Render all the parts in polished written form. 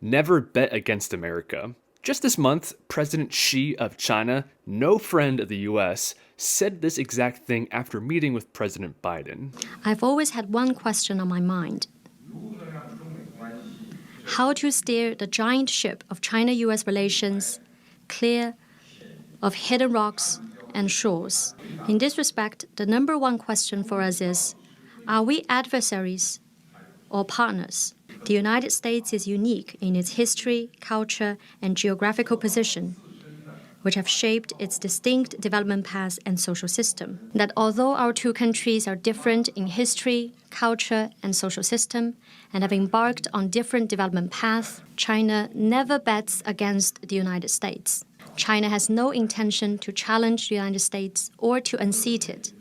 Never bet against America. Just this month, President Xi of China, no friend of the US, said this exact thing after meeting with President Biden. I've always had one question on my mind. How to steer the giant ship of China-US relations clear of hidden rocks and shores. In this respect, the number one question for us is, are we adversaries or partners? The United States is unique in its history, culture, and geographical position, which have shaped its distinct development paths and social system. That although our two countries are different in history, culture, and social system, and have embarked on different development paths, China never bets against the United States. China has no intention to challenge the United States or to unseat it.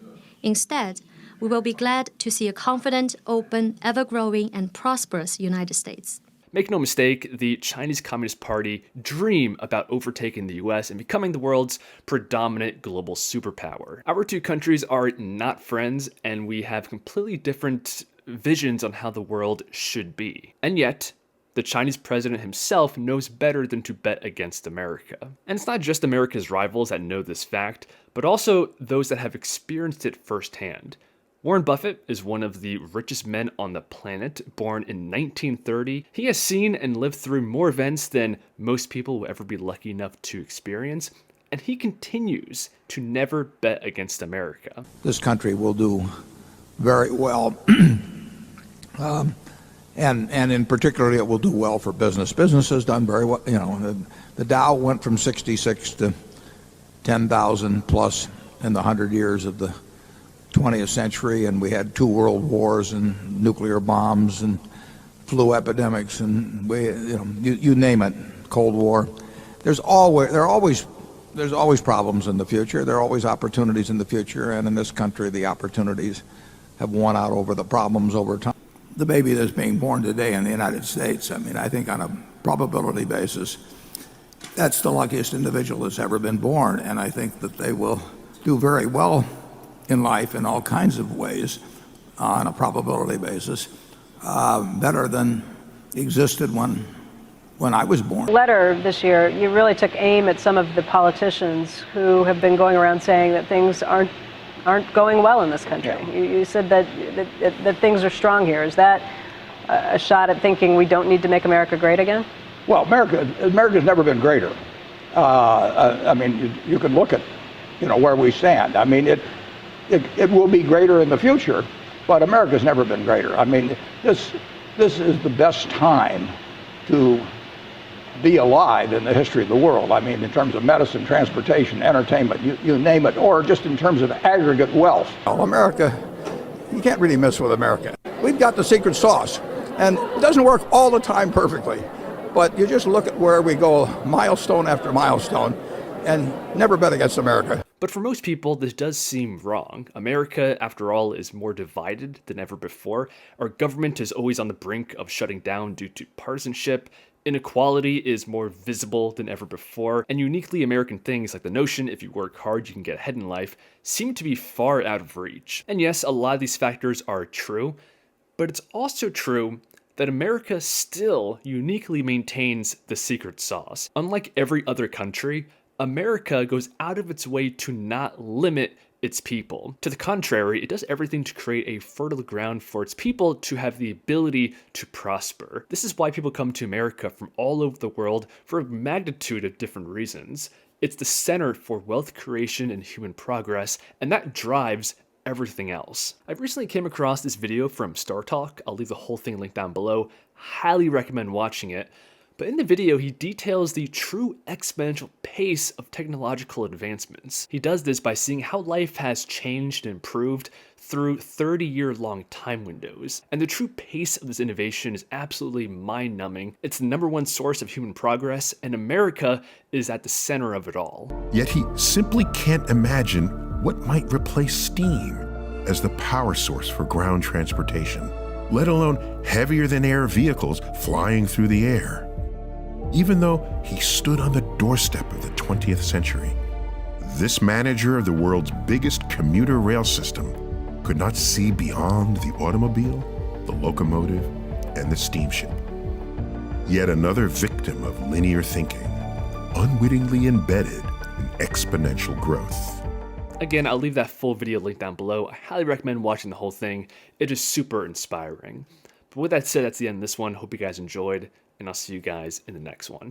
Instead, we will be glad to see a confident, open, ever-growing, and prosperous United States. Make no mistake, the Chinese Communist Party dream about overtaking the US and becoming the world's predominant global superpower. Our two countries are not friends, and we have completely different visions on how the world should be. And yet, the Chinese president himself knows better than to bet against America. And it's not just America's rivals that know this fact, but also those that have experienced it firsthand. Warren Buffett is one of the richest men on the planet, born in 1930. He has seen and lived through more events than most people will ever be lucky enough to experience, and he continues to never bet against America. This country will do very well, and in particular, it will do well for business. Business has done very well. You know, the Dow went from 66 to 10,000 plus in the 100 years of the 20th century, and we had 2 world wars and nuclear bombs and flu epidemics and you name it, Cold War. There's always problems in the future. There are always opportunities in the future, and in this country, the opportunities have won out over the problems over time. The baby that's being born today in the United States, I mean, I think on a probability basis, that's the luckiest individual that's ever been born, and I think that they will do very well in life in all kinds of ways on a probability basis, better than existed when I was born. Letter this year, you really took aim at some of the politicians who have been going around saying that things aren't going well in this country. Yeah. You said that things are strong here. Is that a shot at thinking we don't need to make America great again? Well, America's never been greater. I mean, you can look at, where we stand. I mean, it will be greater in the future, but America's never been greater. I mean, this is the best time to be alive in the history of the world. I mean, in terms of medicine, transportation, entertainment, you name it, or just in terms of aggregate wealth. Well, America, you can't really mess with America. We've got the secret sauce, and it doesn't work all the time perfectly, but you just look at where we go milestone after milestone and never bet against America. But for most people, this does seem wrong. America, after all, is more divided than ever before. Our government is always on the brink of shutting down due to partisanship. Inequality is more visible than ever before, and uniquely American things like the notion if you work hard you can get ahead in life seem to be far out of reach. And yes, a lot of these factors are true, but it's also true that America still uniquely maintains the secret sauce. Unlike every other country, America goes out of its way to not limit its people. To the contrary, it does everything to create a fertile ground for its people to have the ability to prosper. This is why people come to America from all over the world for a magnitude of different reasons. It's the center for wealth creation and human progress, and that drives everything else. I recently came across this video from StarTalk. I'll leave the whole thing linked down below. Highly recommend watching it. But in the video, he details the true exponential pace of technological advancements. He does this by seeing how life has changed and improved through 30-year-long time windows. And the true pace of this innovation is absolutely mind-numbing. It's the #1 source of human progress, and America is at the center of it all. Yet he simply can't imagine what might replace steam as the power source for ground transportation, let alone heavier-than-air vehicles flying through the air. Even though he stood on the doorstep of the 20th century, this manager of the world's biggest commuter rail system could not see beyond the automobile, the locomotive, and the steamship. Yet another victim of linear thinking, unwittingly embedded in exponential growth. Again, I'll leave that full video link down below. I highly recommend watching the whole thing. It is super inspiring. But with that said, that's the end of this one. Hope you guys enjoyed, and I'll see you guys in the next one.